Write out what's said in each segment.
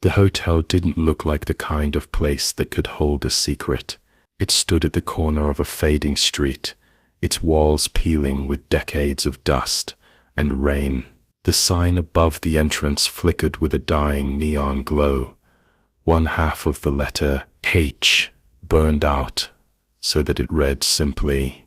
The hotel didn't look like the kind of place that could hold a secret. It stood at the corner of a fading street, its walls peeling with decades of dust and rain. The sign above the entrance flickered with a dying neon glow. One half of the letter H burned out, so that it read simply,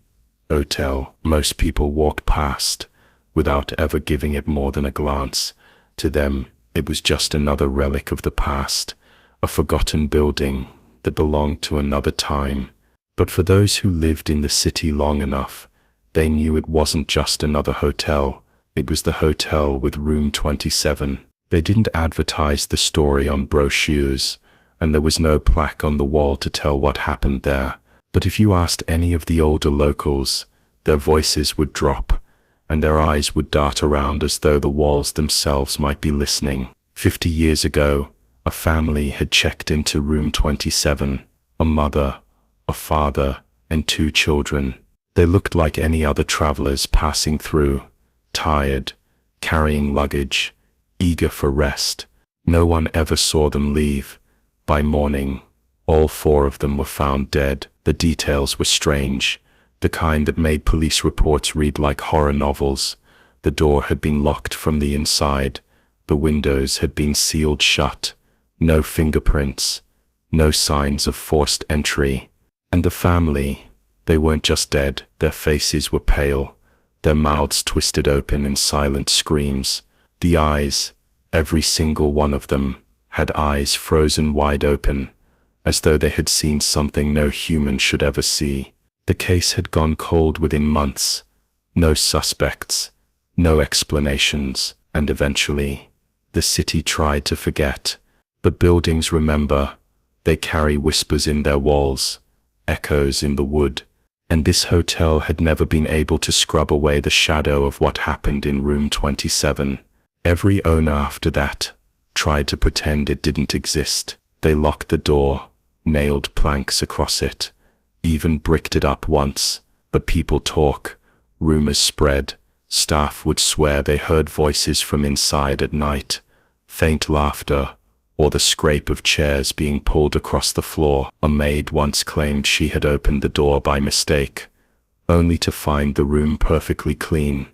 Hotel. Most people walked past, without ever giving it more than a glance. To them, it was just another relic of the past, a forgotten building that belonged to another time. But for those who lived in the city long enough, they knew it wasn't just another hotel. It was the hotel with room 27. They didn't advertise the story on brochures, and there was no plaque on the wall to tell what happened there. But if you asked any of the older locals, their voices would drop, and their eyes would dart around as though the walls themselves might be listening. 50 years ago, a family had checked into room 27, a mother, a father, and 2 children. They looked like any other travelers passing through, tired, carrying luggage, eager for rest. No one ever saw them leave. By morning, all 4 of them were found dead. The details were strange, the kind that made police reports read like horror novels. The door had been locked from the inside, the windows had been sealed shut, no fingerprints, no signs of forced entry. And the family, they weren't just dead, their faces were pale, their mouths twisted open in silent screams. The eyes, every single one of them, had eyes frozen wide open, as though they had seen something no human should ever see. The case had gone cold within months. No suspects, no explanations, and eventually, the city tried to forget. But buildings remember. They carry whispers in their walls, echoes in the wood, and this hotel had never been able to scrub away the shadow of what happened in room 27. Every owner after that tried to pretend it didn't exist. They locked the door, nailed planks across it, even bricked it up once. But people talk, rumors spread, staff would swear they heard voices from inside at night, faint laughter, or the scrape of chairs being pulled across the floor. A maid once claimed she had opened the door by mistake, only to find the room perfectly clean,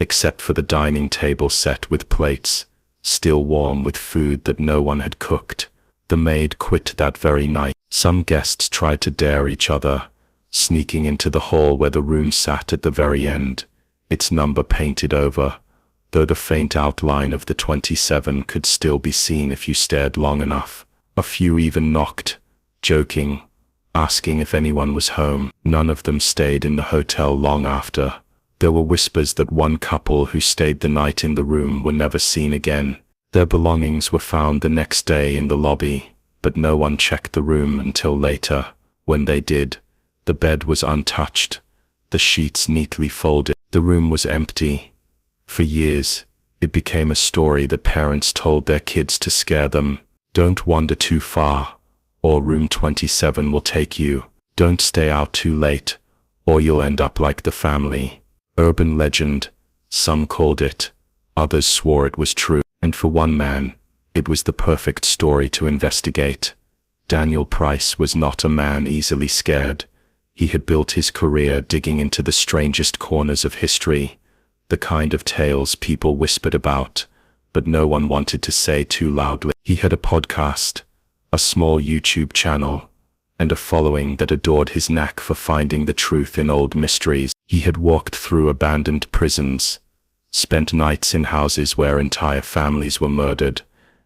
except for the dining table set with plates, still warm with food that no one had cooked. The maid quit that very night. Some guests tried to dare each other, sneaking into the hall where the room sat at the very end, its number painted over, though the faint outline of the 27 could still be seen if you stared long enough. A few even knocked, joking, asking if anyone was home. None of them stayed in the hotel long after. There were whispers that one couple who stayed the night in the room were never seen again. Their belongings were found the next day in the lobby, but no one checked the room until later. When they did, the bed was untouched, the sheets neatly folded. The room was empty. For years, it became a story that parents told their kids to scare them. Don't wander too far, or room 27 will take you. Don't stay out too late, or you'll end up like the family. Urban legend, some called it, others swore it was true. And for one man, it was the perfect story to investigate. Daniel Price was not a man easily scared. He had built his career digging into the strangest corners of history, the kind of tales people whispered about, but no one wanted to say too loudly. He had a podcast, a small YouTube channel, and a following that adored his knack for finding the truth in old mysteries. He had walked through abandoned prisons, spent nights in houses where entire families were murdered,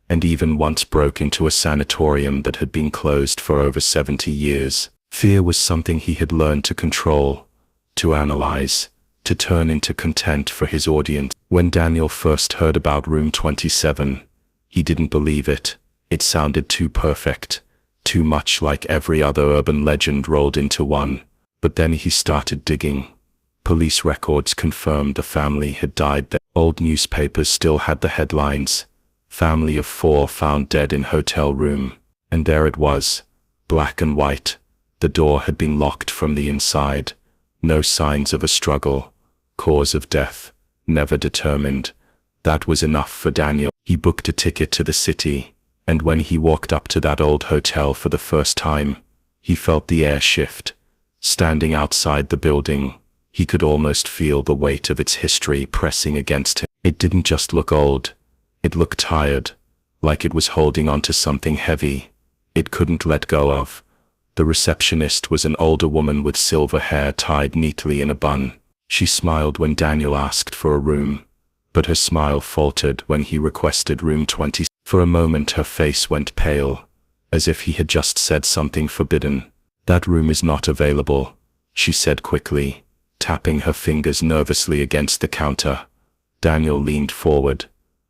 and even once broke into a sanatorium that had been closed for over 70 years. Fear was something he had learned to control, to analyze, to turn into content for his audience. When Daniel first heard about room 27, he didn't believe it. It sounded too perfect, too much like every other urban legend rolled into one. But then he started digging. Police records confirmed the family had died there. Old newspapers still had the headlines, "Family of 4 found dead in hotel room." And there it was, black and white. The door had been locked from the inside. No signs of a struggle. Cause of death, never determined. That was enough for Daniel. He booked a ticket to the city, And when he walked up to that old hotel for the first time, he felt the air shift. Standing outside the building, he could almost feel the weight of its history pressing against him. It didn't just look old. It looked tired, like it was holding onto something heavy it couldn't let go of. The receptionist was an older woman with silver hair tied neatly in a bun. She smiled when Daniel asked for a room, but her smile faltered when he requested room 20. For a moment her face went pale, as if he had just said something forbidden. "That room is not available," she said quickly, tapping her fingers nervously against the counter. Daniel leaned forward.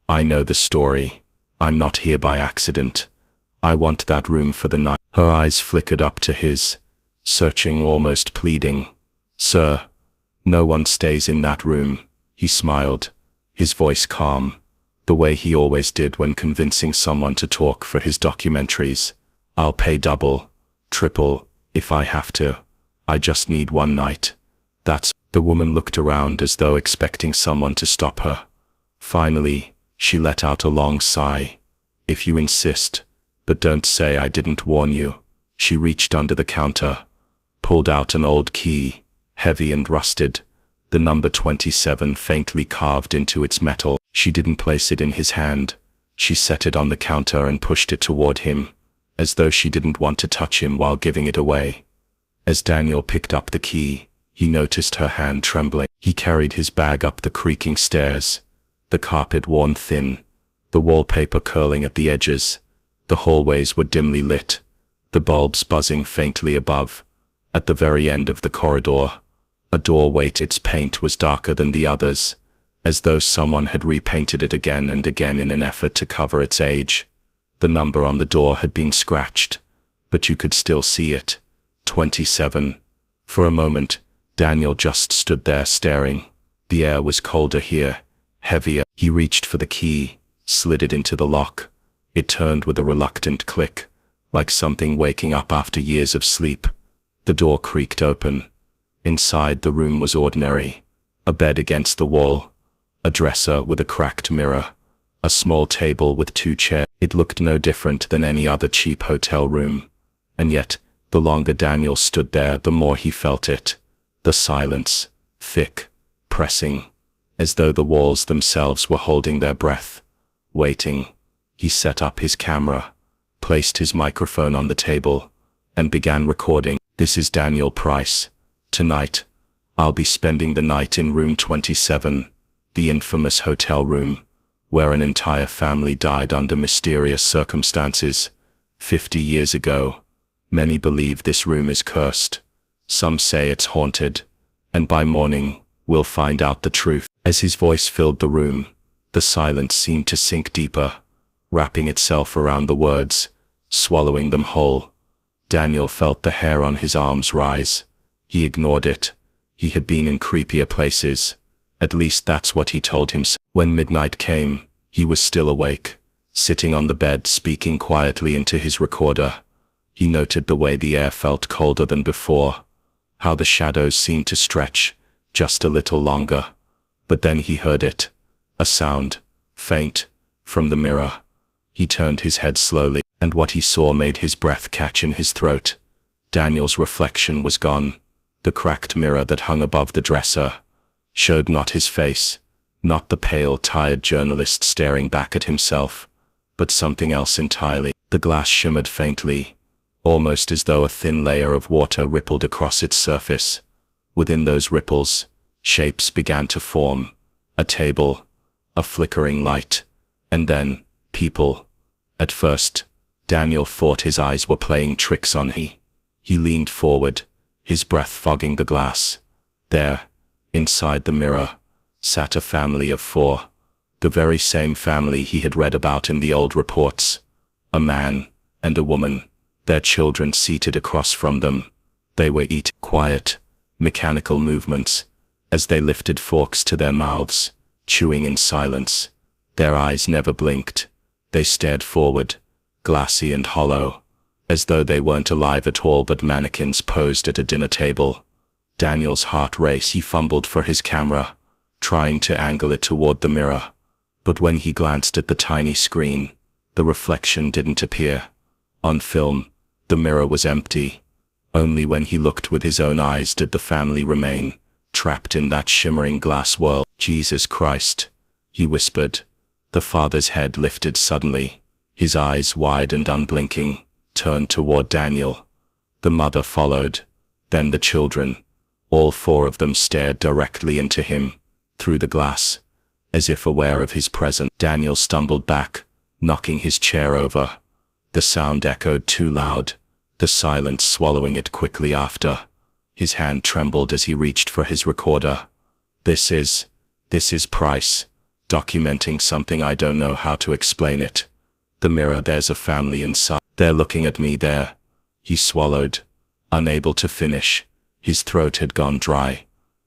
"I know the story. I'm not here by accident. I want that room for the night." Her eyes flickered up to his, searching, almost pleading. "Sir, no one stays in that room," he smiled, his voice calm, the way he always did when convincing someone to talk for his documentaries. "I'll pay double, triple, if I have to. I just need one night." "That's—" The woman looked around as though expecting someone to stop her. Finally, she let out a long sigh. "If you insist, but don't say I didn't warn you." She reached under the counter, pulled out an old key, heavy and rusted, the number 27 faintly carved into its metal. She didn't place it in his hand. She set it on the counter and pushed it toward him, as though she didn't want to touch him while giving it away. As Daniel picked up the key, he noticed her hand trembling. He carried his bag up the creaking stairs, the carpet worn thin, the wallpaper curling at the edges. The hallways were dimly lit, the bulbs buzzing faintly above. At the very end of the corridor, a doorway. Its paint was darker than the others, as though someone had repainted it again and again in an effort to cover its age. The number on the door had been scratched, but you could still see it. 27. For a moment, Daniel just stood there staring. The air was colder here, heavier. He reached for the key, slid it into the lock. It turned with a reluctant click, like something waking up after years of sleep. The door creaked open. Inside, the room was ordinary. A bed against the wall, a dresser with a cracked mirror, a small table with 2 chairs. It looked no different than any other cheap hotel room. And yet, the longer Daniel stood there, the more he felt it. The silence, thick, pressing, as though the walls themselves were holding their breath, waiting. He set up his camera, placed his microphone on the table, and began recording. "This is Daniel Price. Tonight, I'll be spending the night in room 27, the infamous hotel room, where an entire family died under mysterious circumstances 50 years ago. Many believe this room is cursed. Some say it's haunted, and by morning, we'll find out the truth." As his voice filled the room, the silence seemed to sink deeper, wrapping itself around the words, swallowing them whole. Daniel felt the hair on his arms rise. He ignored it. He had been in creepier places. At least that's what he told himself. When midnight came, he was still awake, sitting on the bed speaking quietly into his recorder. He noted the way the air felt colder than before, how the shadows seemed to stretch just a little longer. But then he heard it, a sound, faint, from the mirror. He turned his head slowly, and what he saw made his breath catch in his throat. Daniel's reflection was gone. The cracked mirror that hung above the dresser showed not his face, not the pale, tired journalist staring back at himself, but something else entirely. The glass shimmered faintly, almost as though a thin layer of water rippled across its surface. Within those ripples, shapes began to form. A table, a flickering light, and then, people. At first, Daniel thought his eyes were playing tricks on him. He leaned forward, his breath fogging the glass. There, inside the mirror, sat a family of 4. The very same family he had read about in the old reports. A man and a woman, their children seated across from them. They were eating. Quiet, mechanical movements, as they lifted forks to their mouths, chewing in silence. Their eyes never blinked. They stared forward, glassy and hollow, as though they weren't alive at all but mannequins posed at a dinner table. Daniel's heart raced. He fumbled for his camera, trying to angle it toward the mirror. But when he glanced at the tiny screen, The reflection didn't appear. On film, the mirror was empty. Only when he looked with his own eyes did the family remain, trapped in that shimmering glass world. "Jesus Christ," he whispered. The father's head lifted suddenly. His eyes, wide and unblinking, turned toward Daniel. The mother followed, then the children. All four of them stared directly into him, through the glass, as if aware of his presence. Daniel stumbled back, knocking his chair over. The sound echoed too loud, the silence swallowing it quickly after. His hand trembled as he reached for his recorder. This is Price, documenting something. I don't know how to explain it. The mirror, there's a family inside. They're looking at me there." He swallowed, unable to finish. His throat had gone dry.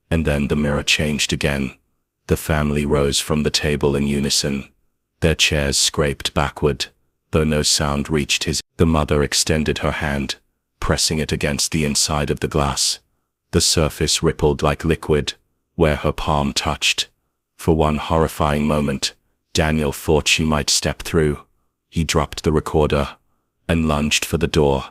And then the mirror changed again. The family rose from the table in unison. Their chairs scraped backward, though no sound reached his. The mother extended her hand, pressing it against the inside of the glass. The surface rippled like liquid, where her palm touched. For one horrifying moment, Daniel thought she might step through. He dropped the recorder and lunged for the door.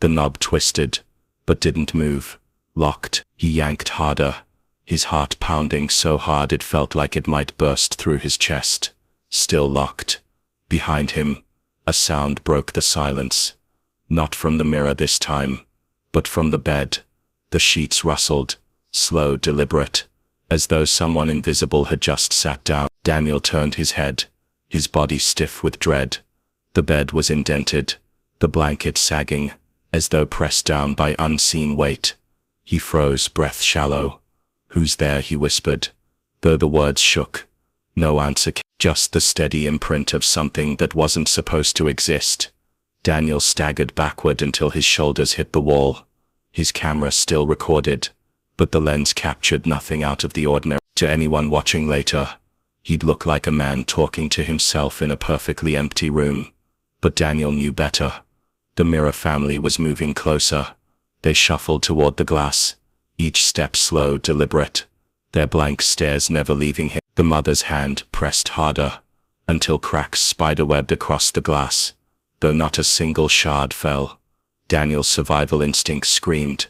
The knob twisted, but didn't move. Locked. He yanked harder, his heart pounding so hard it felt like it might burst through his chest. Still locked. Behind him, a sound broke the silence. Not from the mirror this time, but from the bed. The sheets rustled, slow, deliberate, as though someone invisible had just sat down. Daniel turned his head, his body stiff with dread. The bed was indented, the blanket sagging, as though pressed down by unseen weight. He froze, breath shallow. "Who's there?" he whispered, though the words shook. No answer came, just the steady imprint of something that wasn't supposed to exist. Daniel staggered backward until his shoulders hit the wall. His camera still recorded, but the lens captured nothing out of the ordinary. To anyone watching later, he'd look like a man talking to himself in a perfectly empty room. But Daniel knew better. The mirror family was moving closer. They shuffled toward the glass, each step slow, deliberate, their blank stares never leaving him. The mother's hand pressed harder, until cracks spiderwebbed across the glass, though not a single shard fell. Daniel's survival instinct screamed.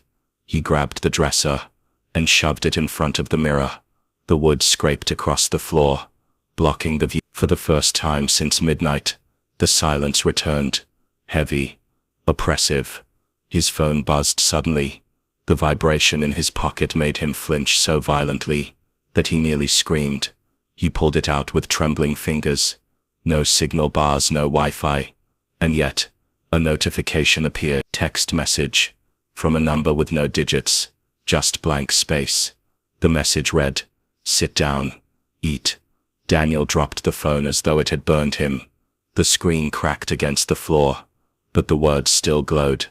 He grabbed the dresser and shoved it in front of the mirror. The wood scraped across the floor, blocking the view. For the first time since midnight, the silence returned, heavy, oppressive. His phone buzzed suddenly. The vibration in his pocket made him flinch so violently that he nearly screamed. He pulled it out with trembling fingers. No signal bars, no Wi-Fi. And yet, a notification appeared. Text message. From a number with no digits, just blank space. The message read, "Sit down. Eat." Daniel dropped the phone as though it had burned him. The screen cracked against the floor, but the words still glowed.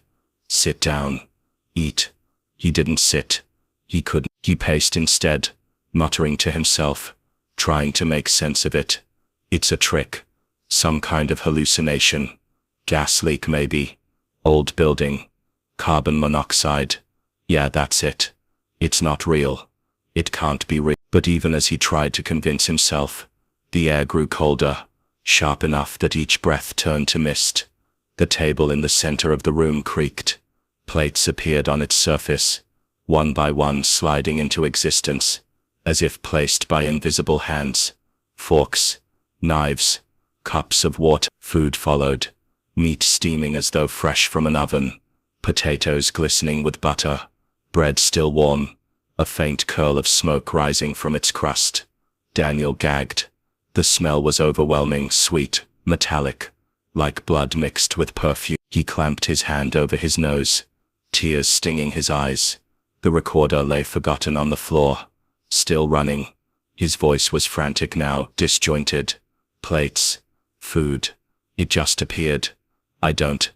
"Sit down. Eat." He didn't sit. He couldn't. He paced instead, muttering to himself, trying to make sense of it. It's a trick. Some kind of hallucination. Gas leak maybe. Old building. Carbon monoxide. Yeah, that's it. It's not real. It can't be real. But even as he tried to convince himself, the air grew colder, sharp enough that each breath turned to mist. The table in the center of the room creaked. Plates appeared on its surface, one by one sliding into existence, as if placed by invisible hands. Forks, knives, cups of water. Food followed, meat steaming as though fresh from an oven, potatoes glistening with butter, bread still warm, a faint curl of smoke rising from its crust. Daniel gagged. The smell was overwhelming, sweet, metallic, like blood mixed with perfume. He clamped his hand over his nose, tears stinging his eyes. The recorder lay forgotten on the floor, still running. His voice was frantic now, disjointed. Plates. Food. It just appeared. I don't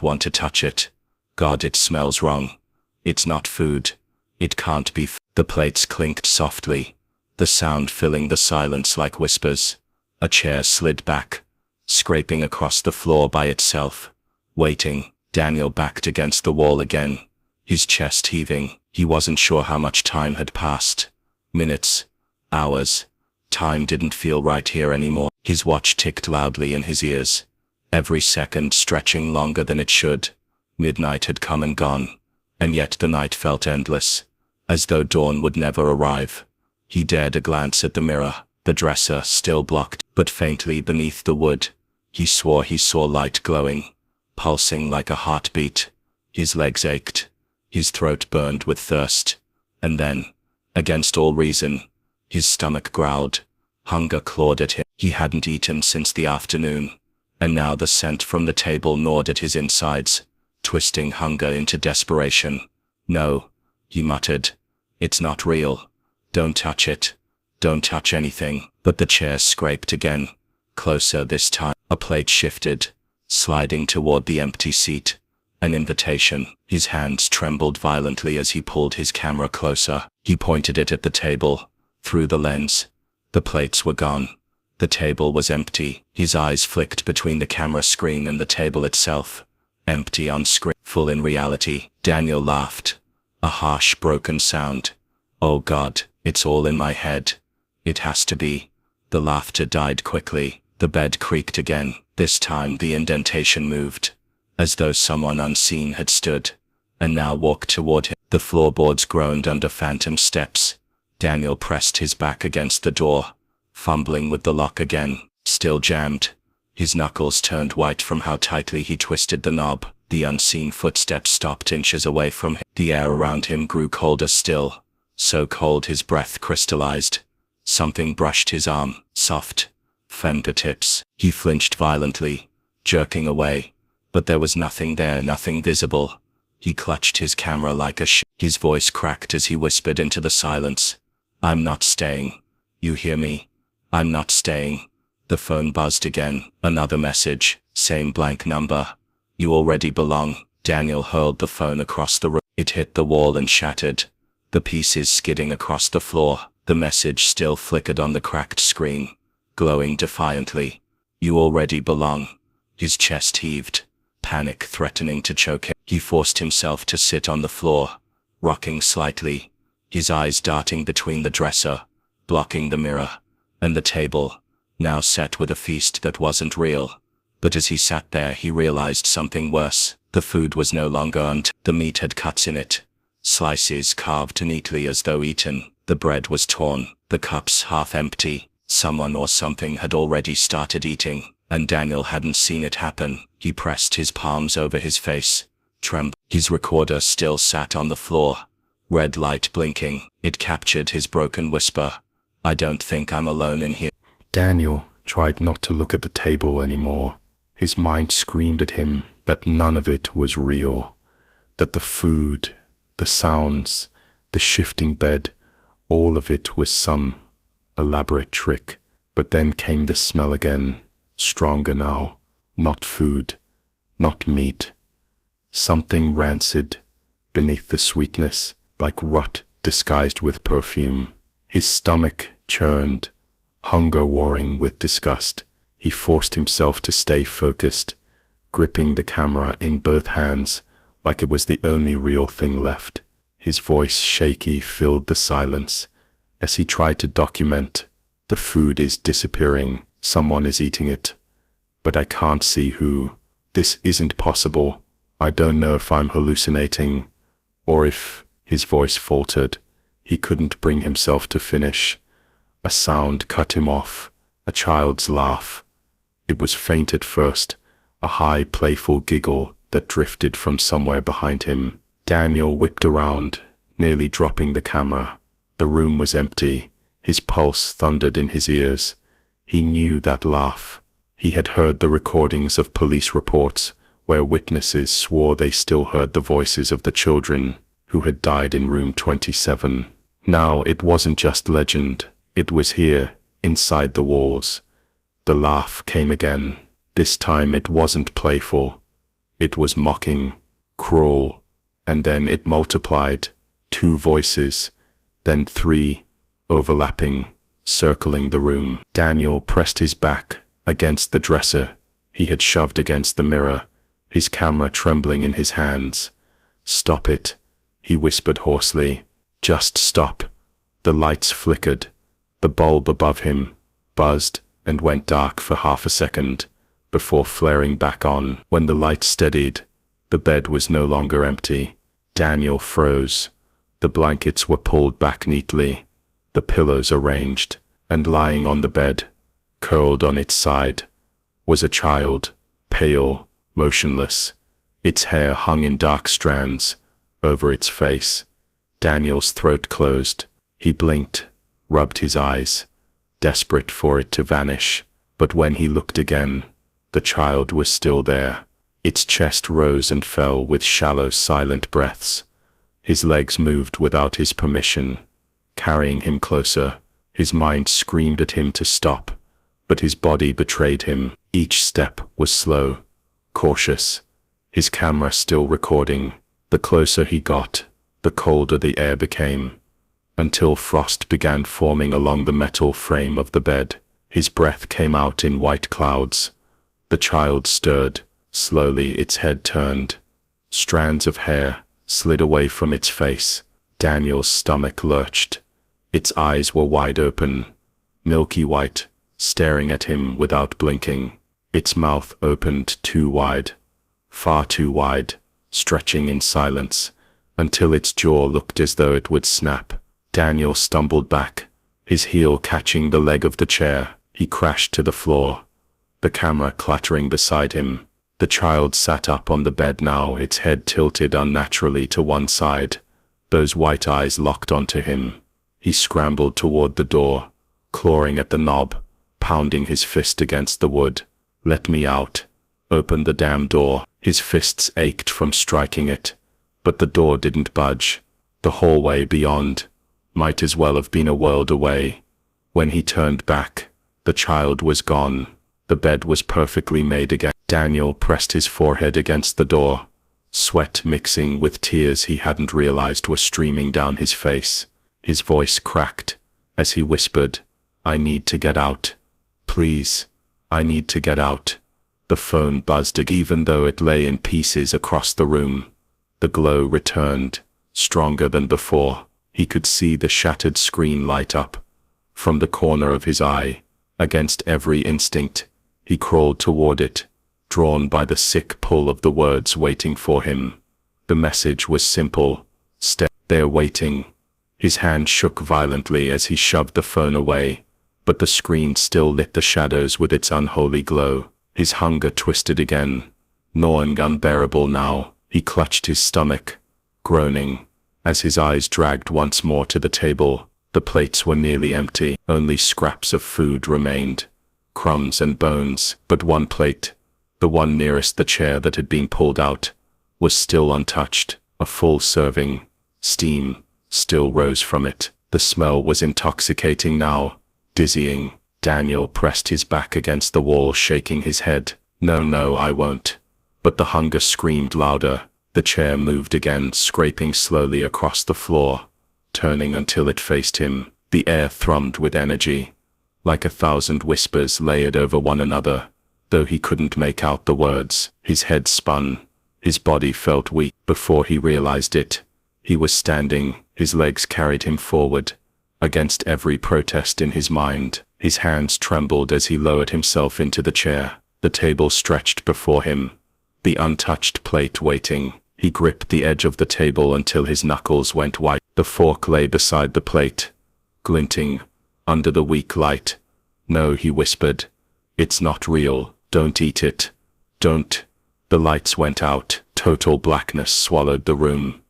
want to touch it. God, it smells wrong. It's not food. It can't be. The plates clinked softly, the sound filling the silence like whispers. A chair slid back, scraping across the floor by itself. Waiting, Daniel backed against the wall again, his chest heaving. He wasn't sure how much time had passed. Minutes. Hours. Time didn't feel right here anymore. His watch ticked loudly in his ears, every second stretching longer than it should. Midnight had come and gone, and yet the night felt endless, as though dawn would never arrive. He dared a glance at the mirror, the dresser still blocked, but faintly beneath the wood. He swore he saw light glowing, pulsing like a heartbeat. His legs ached, his throat burned with thirst, and then, against all reason, his stomach growled. Hunger clawed at him. He hadn't eaten since the afternoon, and now the scent from the table gnawed at his insides, twisting hunger into desperation. "No," he muttered. "It's not real. Don't touch it. Don't touch anything." But the chair scraped again, closer this time. A plate shifted, sliding toward the empty seat. An invitation. His hands trembled violently as he pulled his camera closer. He pointed it at the table, through the lens. The plates were gone. The table was empty. His eyes flicked between the camera screen and the table itself. Empty on screen, full in reality. Daniel laughed. A harsh, broken sound. "Oh God, it's all in my head. It has to be." The laughter died quickly. The bed creaked again. This time the indentation moved, as though someone unseen had stood, and now walked toward him. The floorboards groaned under phantom steps. Daniel pressed his back against the door, fumbling with the lock again. Still jammed. His knuckles turned white from how tightly he twisted the knob. The unseen footsteps stopped inches away from him. The air around him grew colder still, so cold his breath crystallized. Something brushed his arm, soft fingertips. He flinched violently, jerking away, but there was nothing there, nothing visible. He clutched his camera like a His voice cracked as he whispered into the silence. "I'm not staying. You hear me? I'm not staying." The phone buzzed again. Another message, same blank number. "You already belong." Daniel hurled the phone across the room. It hit the wall and shattered, the pieces skidding across the floor. The message still flickered on the cracked screen, glowing defiantly. "You already belong." His chest heaved, panic threatening to choke him. He forced himself to sit on the floor, rocking slightly, his eyes darting between the dresser, blocking the mirror, and the table, now set with a feast that wasn't real. But as he sat there he realized something worse. The food was no longer the meat had cuts in it, slices carved neatly as though eaten. The bread was torn, the cups half empty. Someone or something had already started eating, and Daniel hadn't seen it happen. He pressed his palms over his face, trembling. His recorder still sat on the floor, red light blinking. It captured his broken whisper. "I don't think I'm alone in here." Daniel tried not to look at the table anymore. His mind screamed at him that none of it was real, that the food, the sounds, the shifting bed, all of it was some elaborate trick. But then came the smell again, stronger now. Not food, not meat. Something rancid beneath the sweetness, like rot disguised with perfume. His stomach churned, hunger warring with disgust. He forced himself to stay focused, gripping the camera in both hands like it was the only real thing left. His voice, shaky, filled the silence as he tried to document. "The food is disappearing. Someone is eating it. But I can't see who. This isn't possible. I don't know if I'm hallucinating, or if..." His voice faltered. He couldn't bring himself to finish. A sound cut him off, a child's laugh. It was faint at first, a high, playful giggle that drifted from somewhere behind him. Daniel whipped around, nearly dropping the camera. The room was empty. His pulse thundered in his ears. He knew that laugh. He had heard the recordings of police reports where witnesses swore they still heard the voices of the children who had died in room 27. Now it wasn't just legend. It was here, inside the walls. The laugh came again. This time it wasn't playful. It was mocking, cruel, and then it multiplied. 2 voices, then 3, overlapping, circling the room. Daniel pressed his back against the dresser he had shoved against the mirror, his camera trembling in his hands. "Stop it," he whispered hoarsely. "Just stop." The lights flickered. The bulb above him buzzed and went dark for half a second, before flaring back on. When the light steadied, the bed was no longer empty. Daniel froze. The blankets were pulled back neatly, the pillows arranged, and lying on the bed, curled on its side, was a child, pale, motionless. Its hair hung in dark strands over its face. Daniel's throat closed. He blinked, rubbed his eyes, desperate for it to vanish. But when he looked again, the child was still there. Its chest rose and fell with shallow, silent breaths. His legs moved without his permission, carrying him closer. His mind screamed at him to stop, but his body betrayed him. Each step was slow, cautious, his camera still recording. The closer he got, the colder the air became, until frost began forming along the metal frame of the bed. His breath came out in white clouds. The child stirred. Slowly its head turned. Strands of hair slid away from its face. Daniel's stomach lurched. Its eyes were wide open, milky white, staring at him without blinking. Its mouth opened too wide, far too wide, stretching in silence, until its jaw looked as though it would snap. Daniel stumbled back, his heel catching the leg of the chair. He crashed to the floor, the camera clattering beside him. The child sat up on the bed now, its head tilted unnaturally to one side, those white eyes locked onto him. He scrambled toward the door, clawing at the knob, pounding his fist against the wood. "Let me out. Open the damn door." His fists ached from striking it, but the door didn't budge. The hallway beyond might as well have been a world away. When he turned back, the child was gone. The bed was perfectly made again. Daniel pressed his forehead against the door, sweat mixing with tears he hadn't realized were streaming down his face. His voice cracked as he whispered, "I need to get out. Please, I need to get out." The phone buzzed again, even though it lay in pieces across the room. The glow returned, stronger than before. He could see the shattered screen light up from the corner of his eye. Against every instinct, he crawled toward it, drawn by the sick pull of the words waiting for him. The message was simple: "Stay there waiting." His hand shook violently as he shoved the phone away, but the screen still lit the shadows with its unholy glow. His hunger twisted again, gnawing unbearable now. He clutched his stomach, groaning, as his eyes dragged once more to the table. The plates were nearly empty. Only scraps of food remained, crumbs and bones. But one plate, the one nearest the chair that had been pulled out, was still untouched. A full serving. Steam still rose from it. The smell was intoxicating now, dizzying. Daniel pressed his back against the wall, shaking his head. No, I won't." But the hunger screamed louder. The chair moved again, scraping slowly across the floor, turning until it faced him. The air thrummed with energy, like 1,000 whispers layered over one another, though he couldn't make out the words. His head spun. His body felt weak. Before he realized it, he was standing. His legs carried him forward, against every protest in his mind. His hands trembled as he lowered himself into the chair. The table stretched before him, the untouched plate waiting. He gripped the edge of the table until his knuckles went white. The fork lay beside the plate, glinting under the weak light. "No," he whispered. "It's not real. Don't eat it. Don't." The lights went out. Total blackness swallowed the room.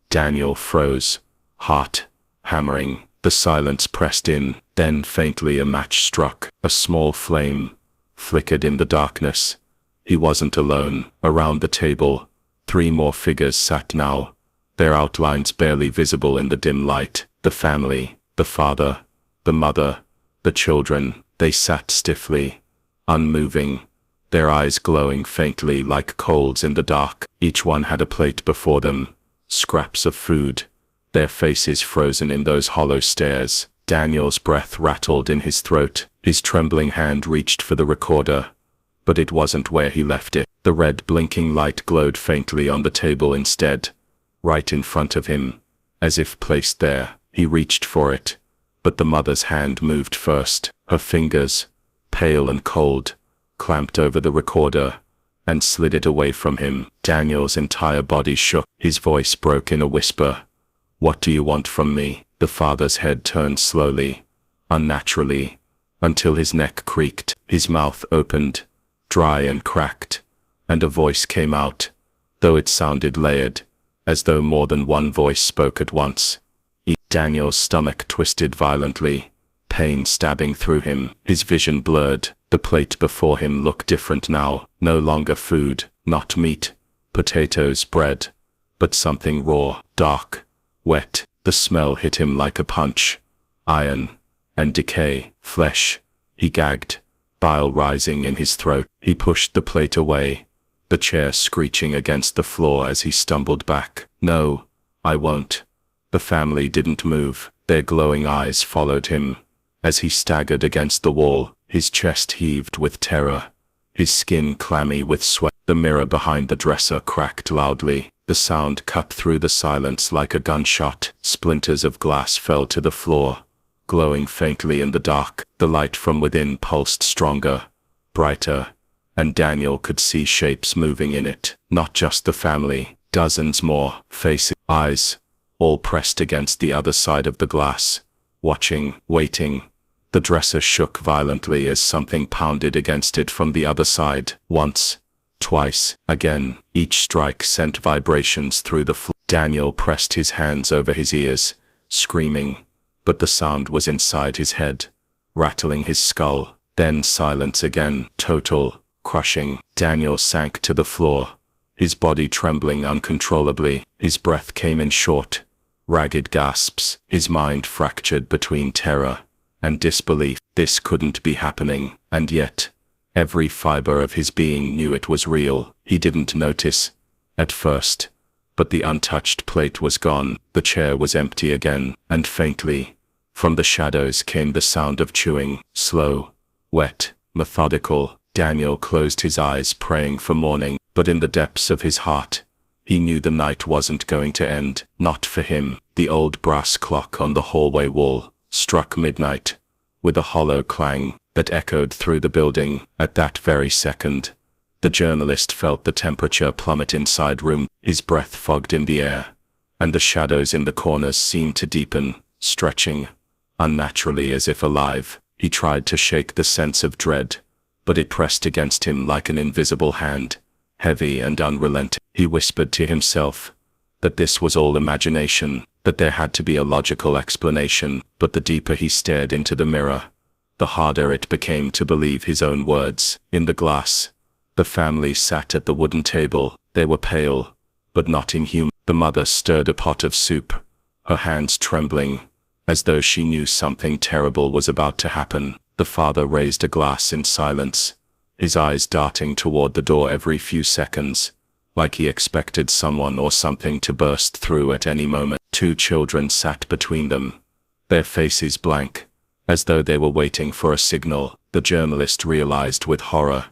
Daniel froze, heart hammering. The silence pressed in. Then faintly a match struck. A small flame flickered in the darkness. He wasn't alone. Around the table, 3 more figures sat now, their outlines barely visible in the dim light. The family, the father, the mother, the children. They sat stiffly, unmoving, their eyes glowing faintly like coals in the dark. Each one had a plate before them, scraps of food, their faces frozen in those hollow stares. Daniel's breath rattled in his throat. His trembling hand reached for the recorder, but it wasn't where he left it. The red blinking light glowed faintly on the table instead, right in front of him, as if placed there. He reached for it, but the mother's hand moved first. Her fingers, pale and cold, clamped over the recorder and slid it away from him. Daniel's entire body shook. His voice broke in a whisper. "What do you want from me?" The father's head turned slowly, unnaturally, until his neck creaked. His mouth opened, dry and cracked, and a voice came out, though it sounded layered, as though more than one voice spoke at once. Daniel's stomach twisted violently, pain stabbing through him. His vision blurred. The plate before him looked different now. No longer food, not meat, potatoes, bread, but something raw, dark, wet. The smell hit him like a punch. Iron and decay, flesh. He gagged, bile rising in his throat. He pushed the plate away, the chair screeching against the floor as he stumbled back. "No, I won't." The family didn't move. Their glowing eyes followed him as he staggered against the wall. His chest heaved with terror, his skin clammy with sweat. The mirror behind the dresser cracked loudly. The sound cut through the silence like a gunshot. Splinters of glass fell to the floor, glowing faintly in the dark. The light from within pulsed stronger, brighter, and Daniel could see shapes moving in it. Not just the family, dozens more, faces, eyes, all pressed against the other side of the glass, watching, waiting. The dresser shook violently as something pounded against it from the other side. Once, twice, again. Each strike sent vibrations through the floor. Daniel pressed his hands over his ears, screaming, but the sound was inside his head, rattling his skull. Then silence again, total, crushing. Daniel sank to the floor, his body trembling uncontrollably. His breath came in short, ragged gasps. His mind fractured between terror and disbelief. This couldn't be happening, and yet every fiber of his being knew it was real. He didn't notice at first, but the untouched plate was gone. The chair was empty again, and faintly, from the shadows came the sound of chewing, slow, wet, methodical. Daniel closed his eyes, praying for morning, but in the depths of his heart, he knew the night wasn't going to end. Not for him. The old brass clock on the hallway wall struck midnight, with a hollow clang that echoed through the building. At that very second, the journalist felt the temperature plummet inside room. His breath fogged in the air, and the shadows in the corners seemed to deepen, stretching, unnaturally as if alive. He tried to shake the sense of dread, but it pressed against him like an invisible hand, heavy and unrelenting. He whispered to himself that this was all imagination, that there had to be a logical explanation. But the deeper he stared into the mirror, the harder it became to believe his own words. In the glass, the family sat at the wooden table. They were pale, but not inhuman. The mother stirred a pot of soup, her hands trembling, as though she knew something terrible was about to happen. The father raised a glass in silence, his eyes darting toward the door every few seconds, like he expected someone or something to burst through at any moment. Two children sat between them, their faces blank, as though they were waiting for a signal. The journalist realized with horror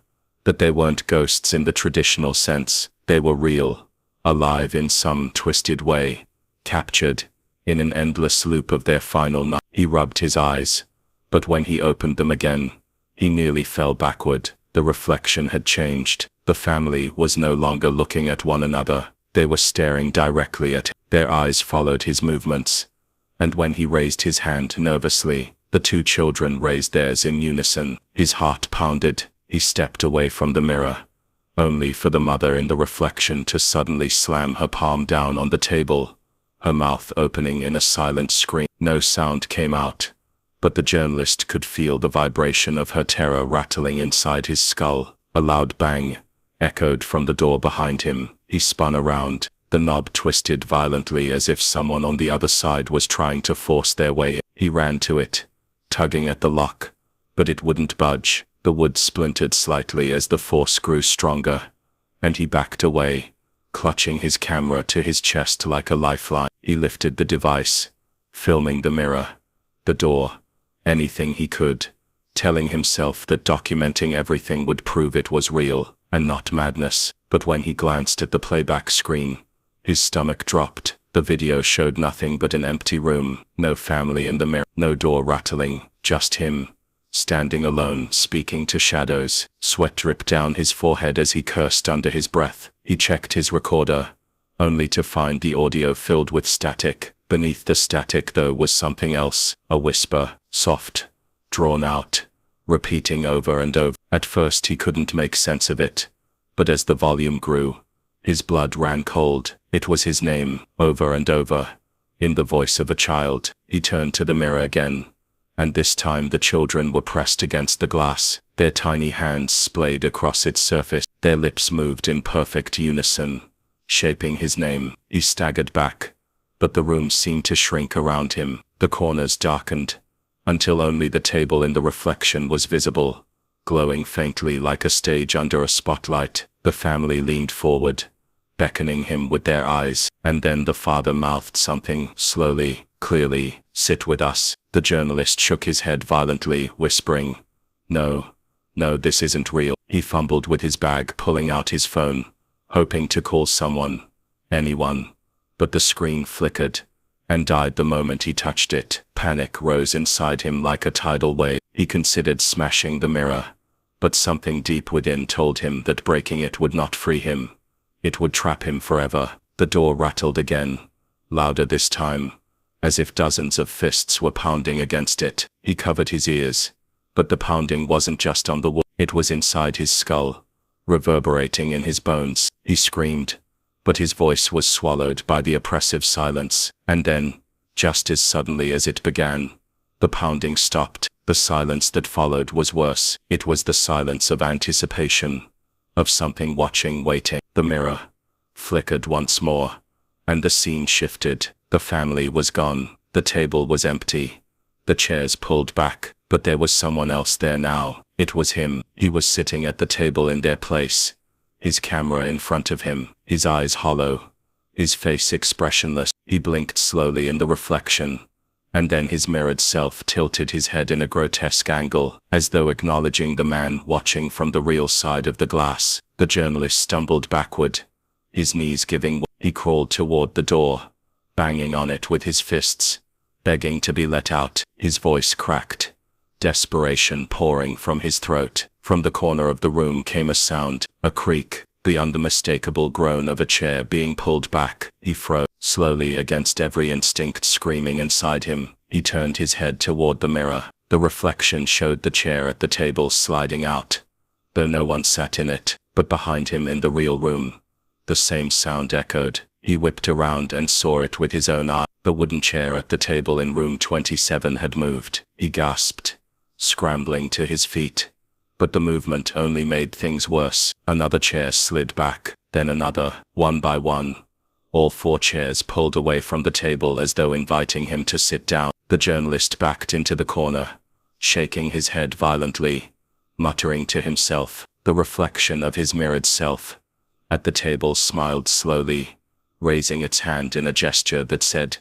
that they weren't ghosts in the traditional sense. They were real, alive in some twisted way, captured in an endless loop of their final night. He rubbed his eyes, but when he opened them again, he nearly fell backward. The reflection had changed. The family was no longer looking at one another. They were staring directly at him. Their eyes followed his movements, and when he raised his hand nervously, the two children raised theirs in unison. His heart pounded. He stepped away from the mirror, only for the mother in the reflection to suddenly slam her palm down on the table, her mouth opening in a silent scream. No sound came out, but the journalist could feel the vibration of her terror rattling inside his skull. A loud bang echoed from the door behind him. He spun around. The knob twisted violently as if someone on the other side was trying to force their way in. He ran to it, tugging at the lock, but it wouldn't budge. The wood splintered slightly as the force grew stronger, and he backed away, clutching his camera to his chest like a lifeline. He lifted the device, filming the mirror, the door, anything he could, telling himself that documenting everything would prove it was real and not madness. But when he glanced at the playback screen, his stomach dropped. The video showed nothing but an empty room, no family in the mirror, no door rattling, just him, standing alone, speaking to shadows. Sweat dripped down his forehead as he cursed under his breath. He checked his recorder, only to find the audio filled with static. Beneath the static, though, was something else, a whisper, soft, drawn out, repeating over and over. At first he couldn't make sense of it, but as the volume grew, his blood ran cold. It was his name, over and over, in the voice of a child. He turned to the mirror again, and this time the children were pressed against the glass, their tiny hands splayed across its surface. Their lips moved in perfect unison, shaping his name. He staggered back, but the room seemed to shrink around him. The corners darkened, until only the table in the reflection was visible, glowing faintly like a stage under a spotlight. The family leaned forward, beckoning him with their eyes, and then the father mouthed something, slowly, clearly. "Sit with us." The journalist shook his head violently, whispering, No, this isn't real." He fumbled with his bag, pulling out his phone, hoping to call someone, anyone, but the screen flickered, and died the moment he touched it. Panic rose inside him like a tidal wave. He considered smashing the mirror, but something deep within told him that breaking it would not free him. It would trap him forever. The door rattled again, louder this time, as if dozens of fists were pounding against it. He covered his ears, but the pounding wasn't just on the wall, it was inside his skull, reverberating in his bones. He screamed, but his voice was swallowed by the oppressive silence. And then, just as suddenly as it began, the pounding stopped. The silence that followed was worse. It was the silence of anticipation, of something watching, waiting. The mirror flickered once more, and the scene shifted. The family was gone. The table was empty. The chairs pulled back, but there was someone else there now. It was him. He was sitting at the table in their place, his camera in front of him, his eyes hollow, his face expressionless. He blinked slowly in the reflection, and then his mirrored self tilted his head in a grotesque angle, as though acknowledging the man watching from the real side of the glass. The journalist stumbled backward, his knees giving way. He crawled toward the door, banging on it with his fists, begging to be let out. His voice cracked, desperation pouring from his throat. From the corner of the room came a sound, a creak, the unmistakable groan of a chair being pulled back. He froze, slowly against every instinct screaming inside him. He turned his head toward the mirror. The reflection showed the chair at the table sliding out, though no one sat in it. But behind him in the real room, the same sound echoed. He whipped around and saw it with his own eye. The wooden chair at the table in room 27 had moved. He gasped, scrambling to his feet. But the movement only made things worse. Another chair slid back, then another. One by one, all 4 chairs pulled away from the table as though inviting him to sit down. The journalist backed into the corner, shaking his head violently, muttering to himself. The reflection of his mirrored self at the table smiled slowly, raising its hand in a gesture that said,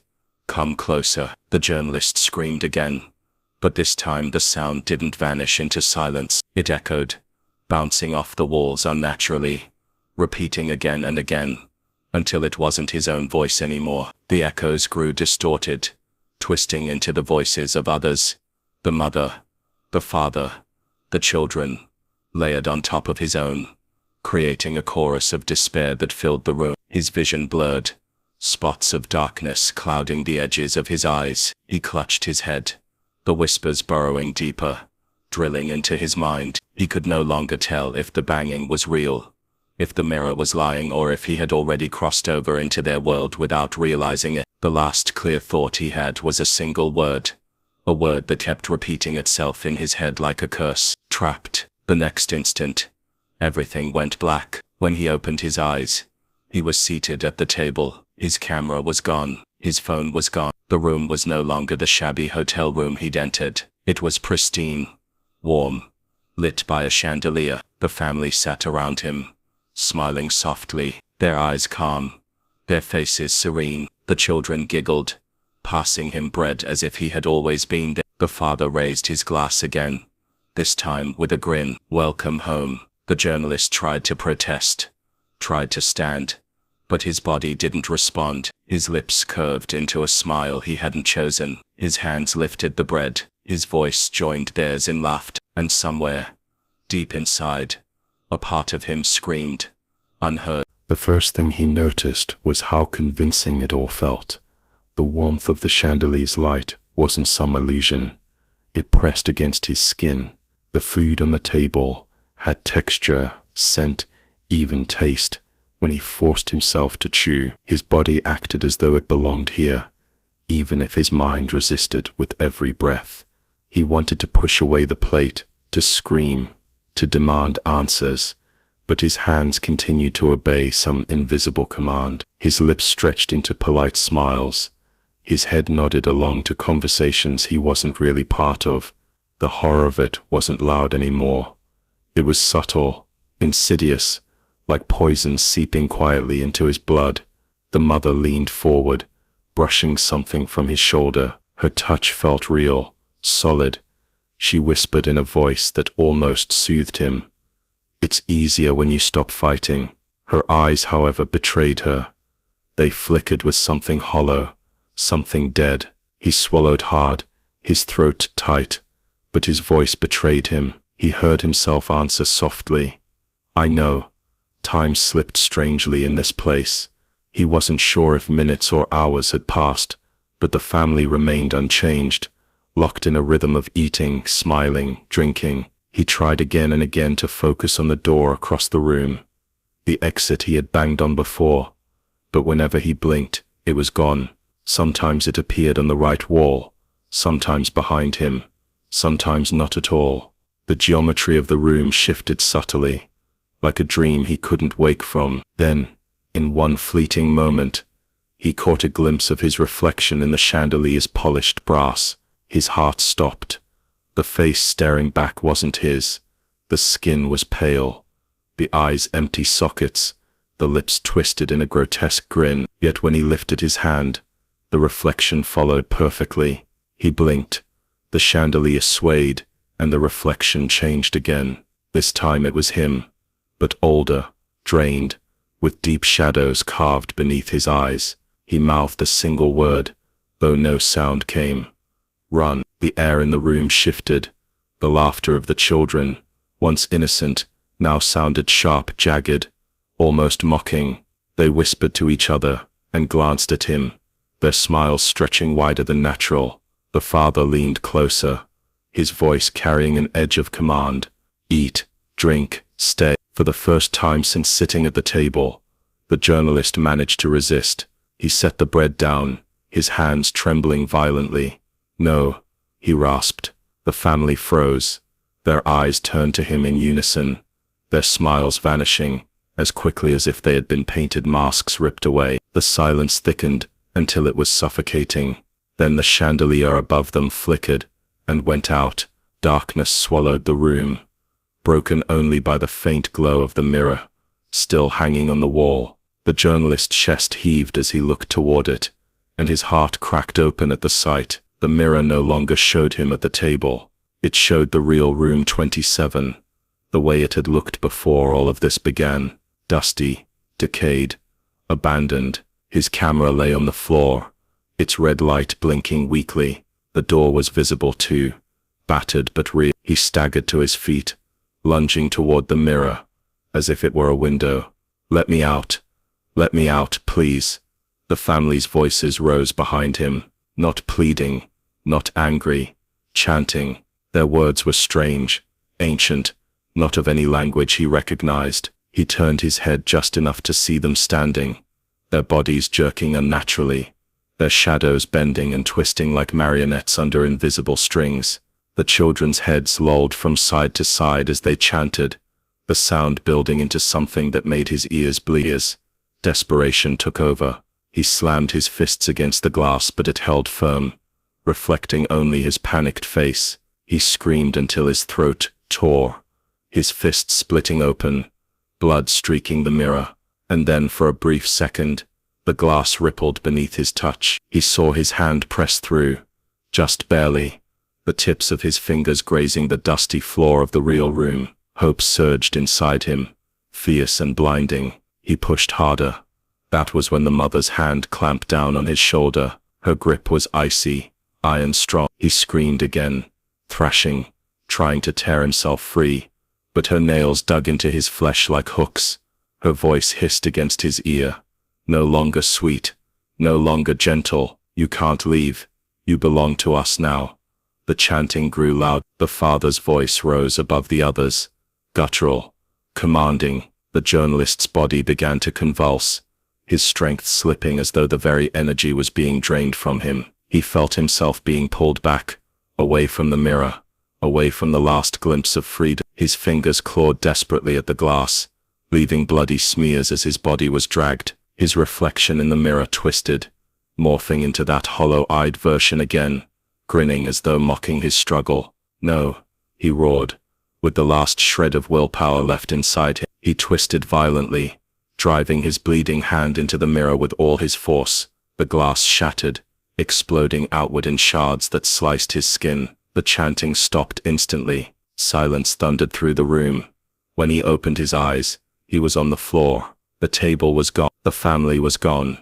"Come closer." The journalist screamed again, but this time the sound didn't vanish into silence. It echoed, bouncing off the walls unnaturally, repeating again and again, until it wasn't his own voice anymore. The echoes grew distorted, twisting into the voices of others, the mother, the father, the children, layered on top of his own, creating a chorus of despair that filled the room. His vision blurred, spots of darkness clouding the edges of his eyes. He clutched his head, the whispers burrowing deeper, drilling into his mind. He could no longer tell if the banging was real, if the mirror was lying, or if he had already crossed over into their world without realizing it. The last clear thought he had was a single word, a word that kept repeating itself in his head like a curse. Trapped. The next instant, everything went black. When he opened his eyes, he was seated at the table. His camera was gone. His phone was gone. The room was no longer the shabby hotel room he'd entered. It was pristine, warm, lit by a chandelier. The family sat around him, smiling softly, their eyes calm, their faces serene. The children giggled, passing him bread as if he had always been there. The father raised his glass again, this time with a grin. "Welcome home." The journalist tried to protest, tried to stand, but his body didn't respond. His lips curved into a smile he hadn't chosen. His hands lifted the bread. His voice joined theirs in laughter, and somewhere, deep inside, a part of him screamed, unheard. The first thing he noticed was how convincing it all felt. The warmth of the chandelier's light wasn't some illusion. It pressed against his skin. The food on the table had texture, scent, even taste. When he forced himself to chew, his body acted as though it belonged here, even if his mind resisted with every breath. He wanted to push away the plate, to scream, to demand answers, but his hands continued to obey some invisible command. His lips stretched into polite smiles. His head nodded along to conversations he wasn't really part of. The horror of it wasn't loud anymore. It was subtle, insidious, like poison seeping quietly into his blood. The mother leaned forward, brushing something from his shoulder. Her touch felt real, solid. She whispered in a voice that almost soothed him. "It's easier when you stop fighting." Her eyes, however, betrayed her. They flickered with something hollow, something dead. He swallowed hard, his throat tight, but his voice betrayed him. He heard himself answer softly, "I know." Time slipped strangely in this place. He wasn't sure if minutes or hours had passed, but the family remained unchanged, locked in a rhythm of eating, smiling, drinking. He tried again and again to focus on the door across the room, the exit he had banged on before, but whenever he blinked, it was gone. Sometimes it appeared on the right wall, sometimes behind him, sometimes not at all. The geometry of the room shifted subtly, like a dream he couldn't wake from. Then, in one fleeting moment, he caught a glimpse of his reflection in the chandelier's polished brass. His heart stopped. The face staring back wasn't his. The skin was pale, the eyes empty sockets, the lips twisted in a grotesque grin. Yet when he lifted his hand, the reflection followed perfectly. He blinked. The chandelier swayed, and the reflection changed again. This time it was him, but older, drained, with deep shadows carved beneath his eyes. He mouthed a single word, though no sound came. "Run." The air in the room shifted. The laughter of the children, once innocent, now sounded sharp, jagged, almost mocking. They whispered to each other and glanced at him, their smiles stretching wider than natural. The father leaned closer, his voice carrying an edge of command. "Eat, drink, stay." For the first time since sitting at the table, the journalist managed to resist. He set the bread down, his hands trembling violently. "No," he rasped. The family froze. Their eyes turned to him in unison, their smiles vanishing, as quickly as if they had been painted masks ripped away. The silence thickened until it was suffocating. Then the chandelier above them flickered and went out. Darkness swallowed the room, broken only by the faint glow of the mirror, still hanging on the wall. The journalist's chest heaved as he looked toward it, and his heart cracked open at the sight. The mirror no longer showed him at the table. It showed the real room 27, the way it had looked before all of this began. Dusty, decayed, abandoned. His camera lay on the floor, its red light blinking weakly. The door was visible too, battered but real. He staggered to his feet, lunging toward the mirror, as if it were a window. "Let me out. Let me out, please." The family's voices rose behind him, not pleading, not angry, chanting. Their words were strange, ancient, not of any language he recognized. He turned his head just enough to see them standing, their bodies jerking unnaturally, their shadows bending and twisting like marionettes under invisible strings. The children's heads lolled from side to side as they chanted, the sound building into something that made his ears bleed. Desperation took over. He slammed his fists against the glass, but it held firm, reflecting only his panicked face. He screamed until his throat tore, his fist splitting open, blood streaking the mirror. And then for a brief second, the glass rippled beneath his touch. He saw his hand press through, just barely, the tips of his fingers grazing the dusty floor of the real room. Hope surged inside him, fierce and blinding. He pushed harder. That was when the mother's hand clamped down on his shoulder. Her grip was icy, iron strong. He screamed again, thrashing, trying to tear himself free, but her nails dug into his flesh like hooks. Her voice hissed against his ear. No longer sweet, no longer gentle. You can't leave. You belong to us now. The chanting grew loud. The father's voice rose above the others, guttural, commanding. The journalist's body began to convulse, his strength slipping as though the very energy was being drained from him. He felt himself being pulled back, away from the mirror, away from the last glimpse of freedom. His fingers clawed desperately at the glass, leaving bloody smears as his body was dragged. His reflection in the mirror twisted, morphing into that hollow-eyed version again, grinning as though mocking his struggle. No, he roared, with the last shred of willpower left inside him. He twisted violently, driving his bleeding hand into the mirror with all his force. The glass shattered, exploding outward in shards that sliced his skin. The chanting stopped instantly. Silence thundered through the room. When he opened his eyes, he was on the floor. The table was gone. The family was gone.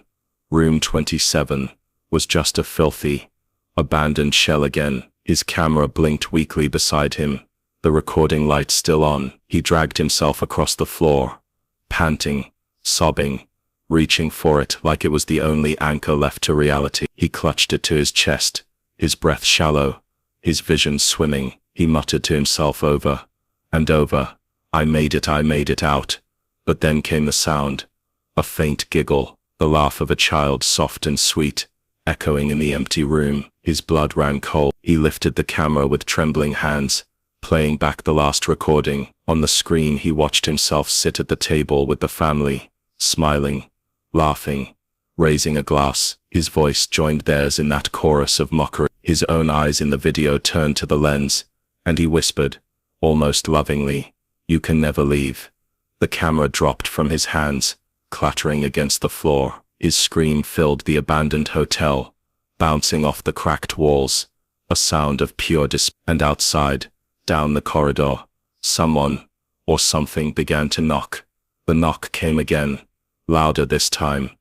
Room 27 was just a filthy, abandoned shell again. His camera blinked weakly beside him, the recording light still on. He dragged himself across the floor, panting, sobbing, reaching for it like it was the only anchor left to reality. He clutched it to his chest, his breath shallow, his vision swimming. He muttered to himself over and over, I made it out. But then came the sound, a faint giggle, the laugh of a child, soft and sweet, echoing in the empty room. His blood ran cold. He lifted the camera with trembling hands, playing back the last recording. On the screen he watched himself sit at the table with the family, smiling, laughing, raising a glass. His voice joined theirs in that chorus of mockery. His own eyes in the video turned to the lens, and he whispered, almost lovingly, you can never leave. The camera dropped from his hands, clattering against the floor. His scream filled the abandoned hotel, bouncing off the cracked walls, a sound of pure despair. And outside, down the corridor, someone, or something began to knock. The knock came again, louder this time,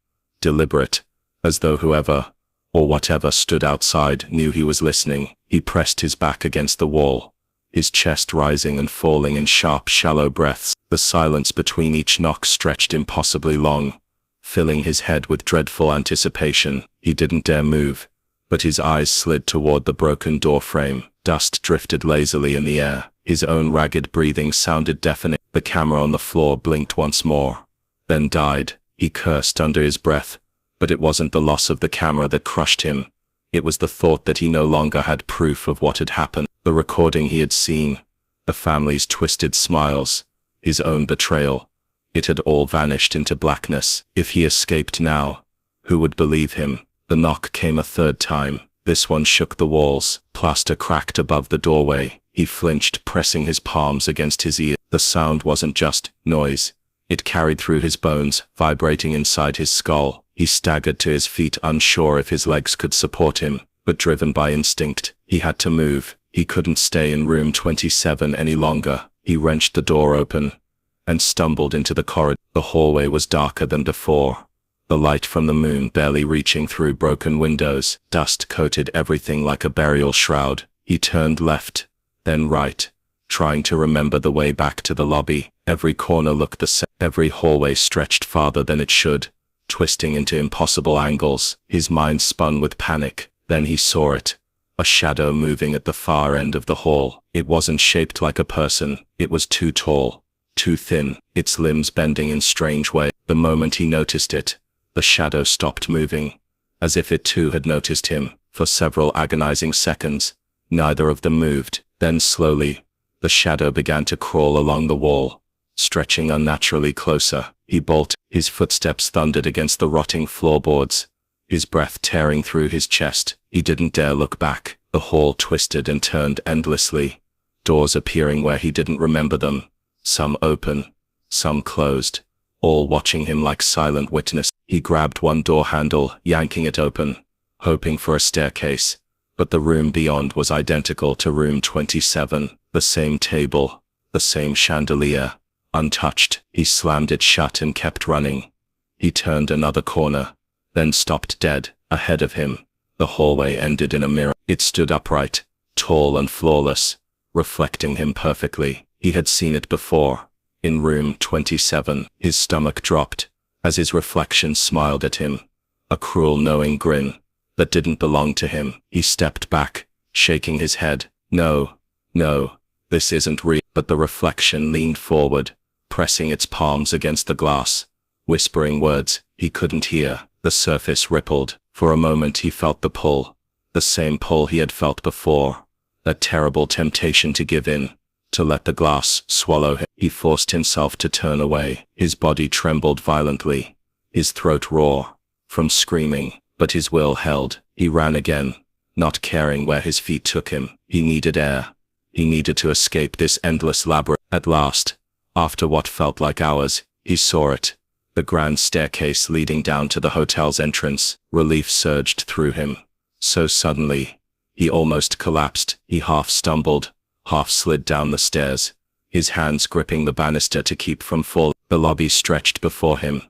deliberate, as though whoever, or whatever stood outside knew he was listening. He pressed his back against the wall, his chest rising and falling in sharp, shallow breaths. The silence between each knock stretched impossibly long, filling his head with dreadful anticipation. He didn't dare move, but his eyes slid toward the broken door frame. Dust drifted lazily in the air. His own ragged breathing sounded deafening. The camera on the floor blinked once more, then died. He cursed under his breath, but it wasn't the loss of the camera that crushed him. It was the thought that he no longer had proof of what had happened. The recording he had seen, the family's twisted smiles, his own betrayal. It had all vanished into blackness. If he escaped now, who would believe him? The knock came a third time. This one shook the walls. Plaster cracked above the doorway. He flinched, pressing his palms against his ear. The sound wasn't just noise. It carried through his bones, vibrating inside his skull. He staggered to his feet, unsure if his legs could support him, but driven by instinct, he had to move. He couldn't stay in room 27 any longer. He wrenched the door open and stumbled into the corridor. The hallway was darker than before, the light from the moon barely reaching through broken windows. Dust coated everything like a burial shroud. He turned left, then right, trying to remember the way back to the lobby. Every corner looked the same. Every hallway stretched farther than it should, twisting into impossible angles. His mind spun with panic. Then he saw it. A shadow moving at the far end of the hall. It wasn't shaped like a person. It was too tall, too thin, its limbs bending in strange ways. The moment he noticed it, the shadow stopped moving, as if it too had noticed him. For several agonizing seconds, neither of them moved. Then slowly, the shadow began to crawl along the wall, stretching unnaturally closer. He bolted. His footsteps thundered against the rotting floorboards, his breath tearing through his chest. He didn't dare look back. The hall twisted and turned endlessly, doors appearing where he didn't remember them, some open, some closed, all watching him like silent witness. He grabbed one door handle, yanking it open, hoping for a staircase, but the room beyond was identical to room 27, the same table, the same chandelier, untouched. He slammed it shut and kept running, He turned another corner, then stopped dead. Ahead of him, the hallway ended in a mirror. It stood upright, tall and flawless, reflecting him perfectly. He had seen it before, in room 27. His stomach dropped, as his reflection smiled at him, a cruel knowing grin that didn't belong to him. He stepped back, shaking his head. No, this isn't real. But the reflection leaned forward, pressing its palms against the glass, whispering words he couldn't hear. The surface rippled. For a moment he felt the pull, the same pull he had felt before, that terrible temptation to give in, to let the glass swallow him. He forced himself to turn away. His body trembled violently, his throat raw from screaming, but his will held. He ran again, not caring where his feet took him. He needed air. He needed to escape this endless labyrinth. At last, after what felt like hours, he saw it. The grand staircase leading down to the hotel's entrance. Relief surged through him. So suddenly, he almost collapsed. He half stumbled, half slid down the stairs, his hands gripping the banister to keep from falling. The lobby stretched before him,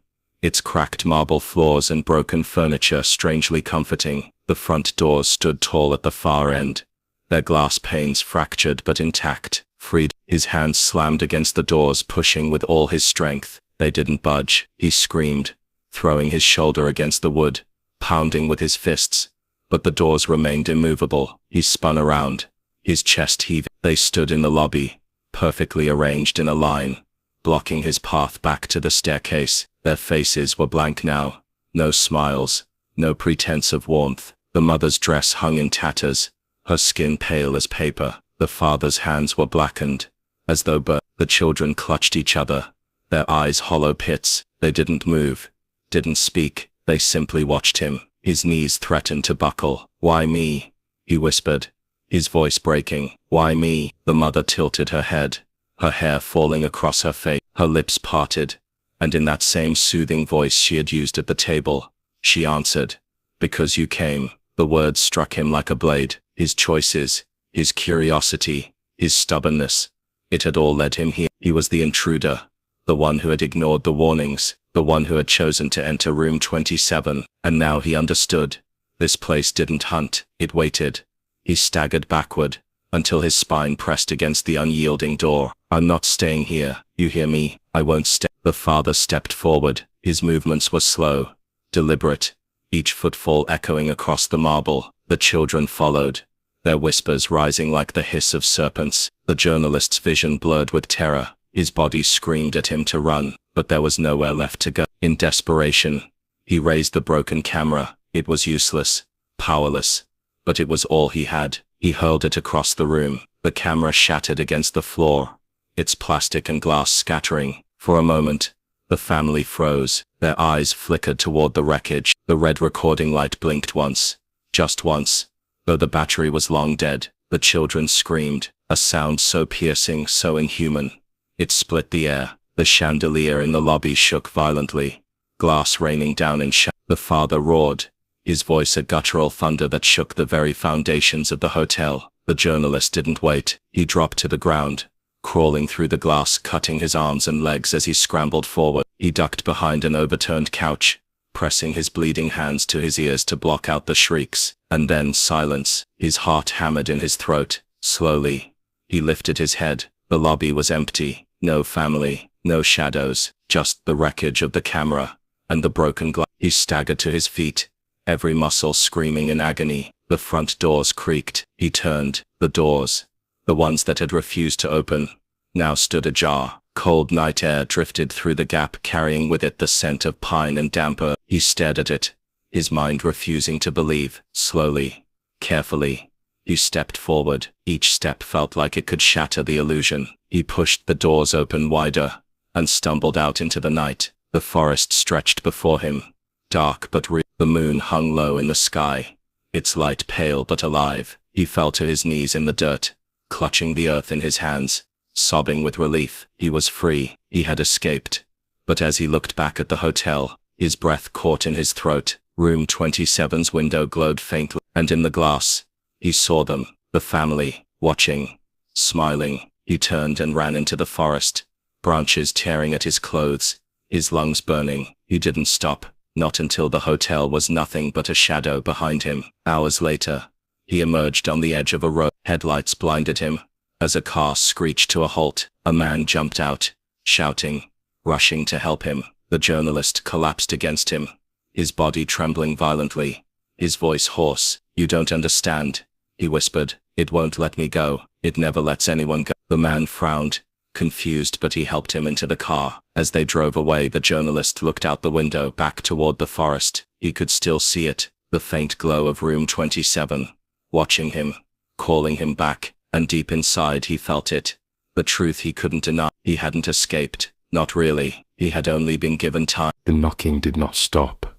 its cracked marble floors and broken furniture strangely comforting. The front doors stood tall at the far end, their glass panes fractured but intact. Freed, his hands slammed against the doors, pushing with all his strength. They didn't budge. He screamed, throwing his shoulder against the wood, pounding with his fists. But the doors remained immovable. He spun around, his chest heaving. They stood in the lobby, perfectly arranged in a line, blocking his path back to the staircase. Their faces were blank now. No smiles, no pretense of warmth. The mother's dress hung in tatters, her skin pale as paper. The father's hands were blackened, as though burnt. The children clutched each other, their eyes hollow pits. They didn't move, didn't speak. They simply watched him. His knees threatened to buckle. "Why me?" he whispered, his voice breaking. "Why me?" The mother tilted her head, her hair falling across her face. Her lips parted, and in that same soothing voice she had used at the table, she answered, "Because you came." The words struck him like a blade. His choices, his curiosity, his stubbornness, it had all led him here. He was the intruder, the one who had ignored the warnings, the one who had chosen to enter room 27. And now he understood. This place didn't hunt, it waited. He staggered backward, until his spine pressed against the unyielding door. "I'm not staying here, you hear me? I won't stay." The father stepped forward. His movements were slow, deliberate, each footfall echoing across the marble. The children followed, their whispers rising like the hiss of serpents. The journalist's vision blurred with terror. His body screamed at him to run, but there was nowhere left to go. In desperation, he raised the broken camera. It was useless, powerless, but it was all he had. He hurled it across the room. The camera shattered against the floor, its plastic and glass scattering. For a moment, the family froze. Their eyes flickered toward the wreckage. The red recording light blinked once, just once, though the battery was long dead. The children screamed, a sound so piercing, so inhuman. It split the air. The chandelier in the lobby shook violently, glass raining down in shadow. The father roared, his voice a guttural thunder that shook the very foundations of the hotel. The journalist didn't wait. He dropped to the ground, crawling through the glass, cutting his arms and legs as he scrambled forward. He ducked behind an overturned couch, pressing his bleeding hands to his ears to block out the shrieks. And then silence. His heart hammered in his throat. Slowly, he lifted his head. The lobby was empty. No family, no shadows, just the wreckage of the camera and the broken glass. He staggered to his feet, every muscle screaming in agony. The front doors creaked. He turned. The doors, the ones that had refused to open, now stood ajar. Cold night air drifted through the gap, carrying with it the scent of pine and damp earth. He stared at it, his mind refusing to believe. Slowly, carefully, he stepped forward. Each step felt like it could shatter the illusion. He pushed the doors open wider, and stumbled out into the night. The forest stretched before him, dark but real. The moon hung low in the sky, its light pale but alive. He fell to his knees in the dirt, clutching the earth in his hands, sobbing with relief. He was free. He had escaped. But as he looked back at the hotel, his breath caught in his throat. Room 27's window glowed faintly, and in the glass, he saw them, the family, watching, smiling. He turned and ran into the forest, branches tearing at his clothes, his lungs burning. He didn't stop, not until the hotel was nothing but a shadow behind him. Hours later, he emerged on the edge of a road. Headlights blinded him. As a car screeched to a halt, a man jumped out, shouting, rushing to help him. The journalist collapsed against him, his body trembling violently, his voice hoarse. "You don't understand," he whispered. "It won't let me go. It never lets anyone go." The man frowned, confused, but he helped him into the car. As they drove away, the journalist looked out the window back toward the forest. He could still see it, the faint glow of room 27, watching him, calling him back, and deep inside he felt it. The truth he couldn't deny. He hadn't escaped. Not really. He had only been given time. The knocking did not stop.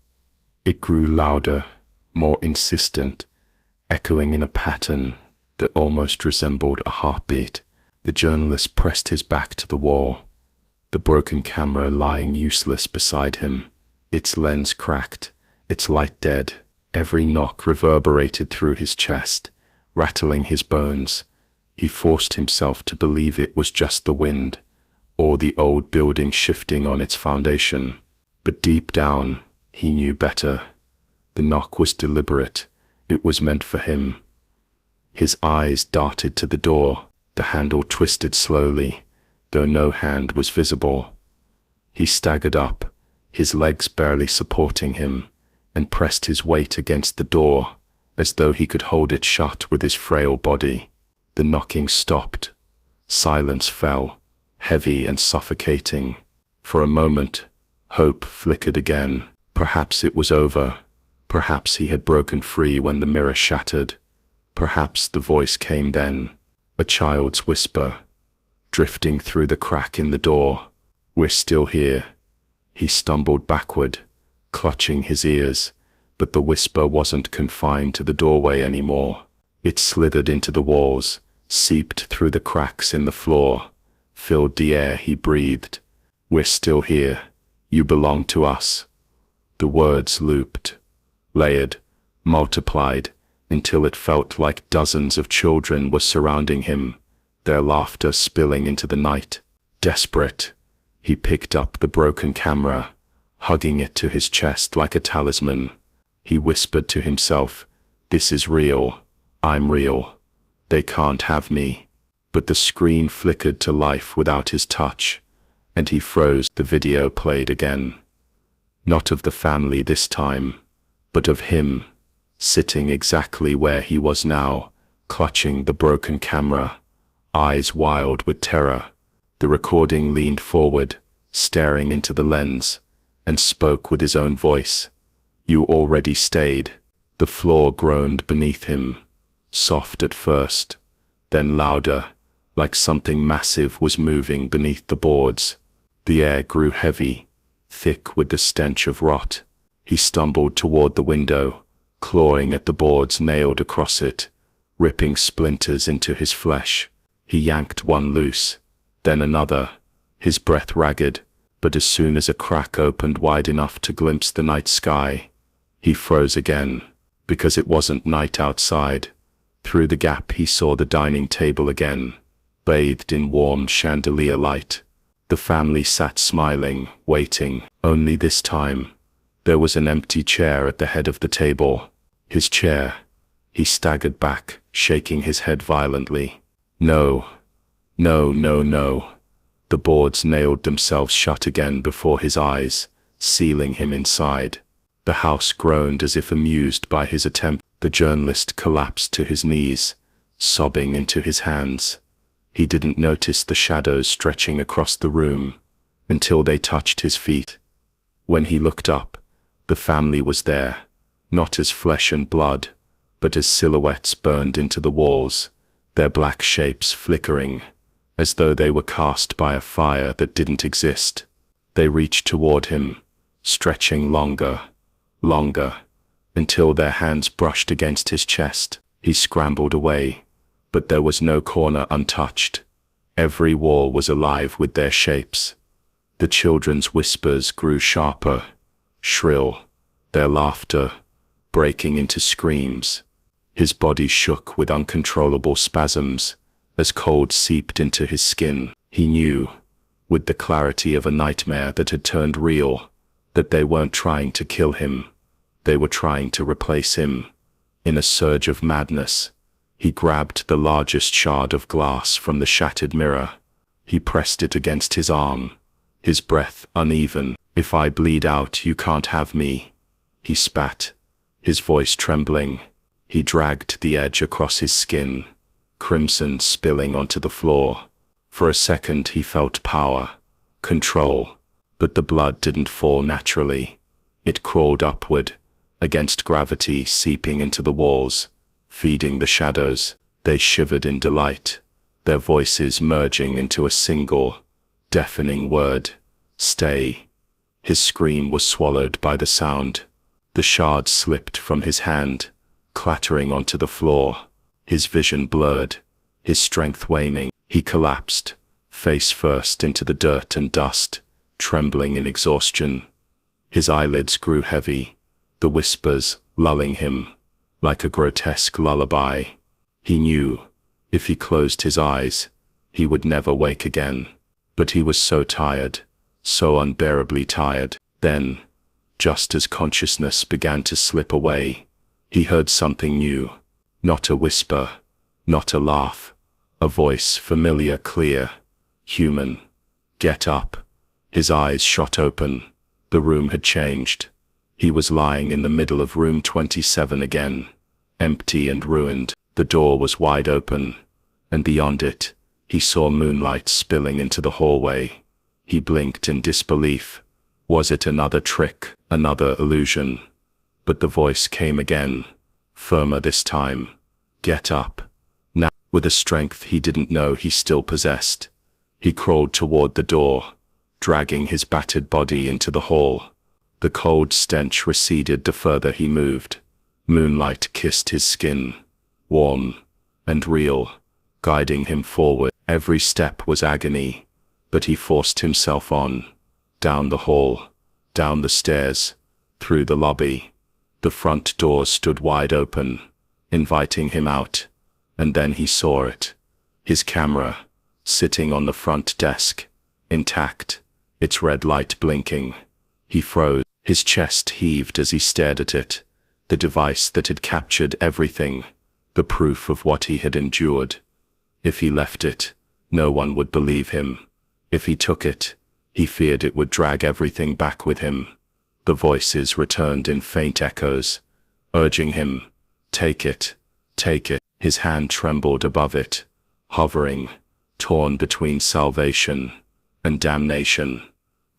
It grew louder, more insistent, echoing in a pattern that almost resembled a heartbeat. The journalist pressed his back to the wall, the broken camera lying useless beside him, its lens cracked, its light dead. Every knock reverberated through his chest, rattling his bones. He forced himself to believe it was just the wind, or the old building shifting on its foundation. But deep down, he knew better. The knock was deliberate. It was meant for him. His eyes darted to the door. The handle twisted slowly, though no hand was visible. He staggered up, his legs barely supporting him, and pressed his weight against the door, as though he could hold it shut with his frail body. The knocking stopped. Silence fell, heavy and suffocating. For a moment, hope flickered again. Perhaps it was over. Perhaps he had broken free when the mirror shattered. Perhaps the voice came then. A child's whisper, drifting through the crack in the door. "We're still here." He stumbled backward, clutching his ears, but the whisper wasn't confined to the doorway anymore. It slithered into the walls, seeped through the cracks in the floor, filled the air he breathed. "We're still here. You belong to us." The words looped, layered, multiplied, until it felt like dozens of children were surrounding him, their laughter spilling into the night. Desperate, he picked up the broken camera, hugging it to his chest like a talisman. He whispered to himself, "This is real. I'm real. They can't have me." But the screen flickered to life without his touch, and he froze. The video played again. Not of the family this time, but of him, sitting exactly where he was now, clutching the broken camera, eyes wild with terror. The recording leaned forward, staring into the lens, and spoke with his own voice. "You already stayed." The floor groaned beneath him, soft at first, then louder, like something massive was moving beneath the boards. The air grew heavy, thick with the stench of rot. He stumbled toward the window, clawing at the boards nailed across it, ripping splinters into his flesh. He yanked one loose, then another, his breath ragged, but as soon as a crack opened wide enough to glimpse the night sky, he froze again, because it wasn't night outside. Through the gap he saw the dining table again, bathed in warm chandelier light. The family sat smiling, waiting. Only this time, there was an empty chair at the head of the table. His chair. He staggered back, shaking his head violently. No. No, no, no. The boards nailed themselves shut again before his eyes, sealing him inside. The house groaned as if amused by his attempt. The journalist collapsed to his knees, sobbing into his hands. He didn't notice the shadows stretching across the room until they touched his feet. When he looked up, the family was there, not as flesh and blood, but as silhouettes burned into the walls, their black shapes flickering, as though they were cast by a fire that didn't exist. They reached toward him, stretching longer, until their hands brushed against his chest. He scrambled away, but there was no corner untouched. Every wall was alive with their shapes. The children's whispers grew sharper, shrill, their laughter breaking into screams. His body shook with uncontrollable spasms as cold seeped into his skin. He knew, with the clarity of a nightmare that had turned real, that they weren't trying to kill him. They were trying to replace him. In a surge of madness, he grabbed the largest shard of glass from the shattered mirror. He pressed it against his arm, his breath uneven. "If I bleed out, you can't have me," he spat, his voice trembling. He dragged the edge across his skin, crimson spilling onto the floor. For a second he felt power, control, but the blood didn't fall naturally. It crawled upward, against gravity, seeping into the walls, feeding the shadows. They shivered in delight, their voices merging into a single, deafening word: "Stay." His scream was swallowed by the sound. The shard slipped from his hand, clattering onto the floor. His vision blurred, his strength waning. He collapsed, face first into the dirt and dust, trembling in exhaustion. His eyelids grew heavy, the whispers lulling him, like a grotesque lullaby. He knew, if he closed his eyes, he would never wake again. But he was so tired, so unbearably tired. Then, just as consciousness began to slip away, he heard something new. Not a whisper, not a laugh. A voice, familiar, clear, human. "Get up." His eyes shot open. The room had changed. He was lying in the middle of room 27 again, empty and ruined. The door was wide open, and beyond it, he saw moonlight spilling into the hallway. He blinked in disbelief. Was it another trick, another illusion? But the voice came again, firmer this time. "Get up." Now, with a strength he didn't know he still possessed, he crawled toward the door, dragging his battered body into the hall. The cold stench receded the further he moved. Moonlight kissed his skin, warm and real, guiding him forward. Every step was agony, but he forced himself on, down the hall, down the stairs, through the lobby. The front door stood wide open, inviting him out, and then he saw it. His camera, sitting on the front desk, intact, its red light blinking. He froze. His chest heaved as he stared at it, the device that had captured everything, the proof of what he had endured. If he left it, no one would believe him. If he took it, he feared it would drag everything back with him. The voices returned in faint echoes, urging him, "Take it, take it." His hand trembled above it, hovering, torn between salvation and damnation.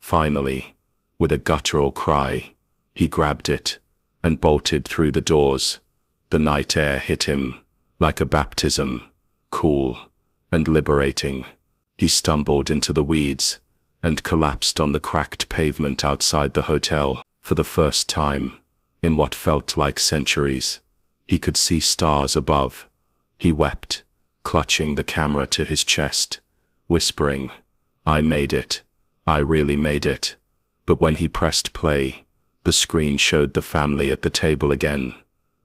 Finally, with a guttural cry, he grabbed it and bolted through the doors. The night air hit him like a baptism, cool and liberating. He stumbled into the weeds and collapsed on the cracked pavement outside the hotel. For the first time, in what felt like centuries, he could see stars above. He wept, clutching the camera to his chest, whispering, "I made it. I really made it." But when he pressed play, the screen showed the family at the table again,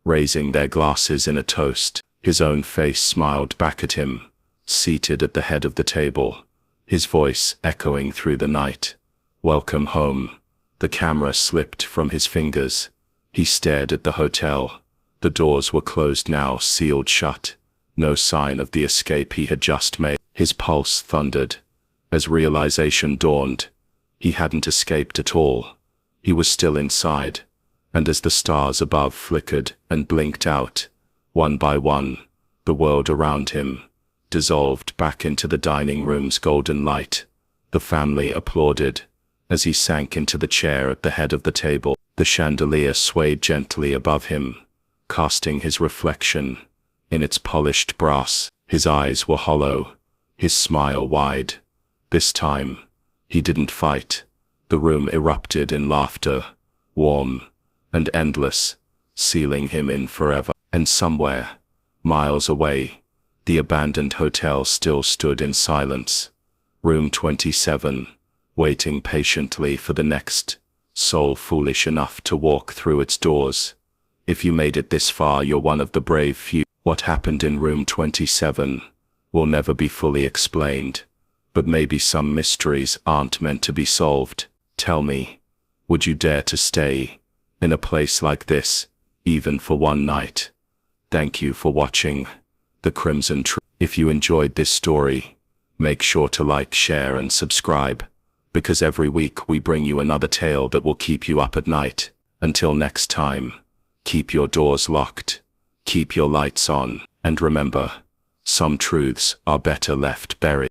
raising their glasses in a toast. His own face smiled back at him, seated at the head of the table, his voice echoing through the night. "Welcome home." The camera slipped from his fingers. He stared at the hotel. The doors were closed now, sealed shut. No sign of the escape he had just made. His pulse thundered. As realization dawned, he hadn't escaped at all. He was still inside, and as the stars above flickered and blinked out, one by one, the world around him dissolved back into the dining room's golden light. The family applauded as he sank into the chair at the head of the table. The chandelier swayed gently above him, casting his reflection in its polished brass. His eyes were hollow, his smile wide. This time, he didn't fight. The room erupted in laughter, warm and endless, sealing him in forever. And somewhere, miles away, the abandoned hotel still stood in silence. Room 27, waiting patiently for the next soul foolish enough to walk through its doors. If you made it this far, you're one of the brave few. What happened in room 27 will never be fully explained. But maybe some mysteries aren't meant to be solved. Tell me, Would you dare to stay in a place like this, even for one night? Thank you for watching The Crimson Tree. If you enjoyed this story, make sure to like, share, and subscribe, because every week we bring you another tale that will keep you up at night. Until next time, keep your doors locked, keep your lights on, and remember, some truths are better left buried.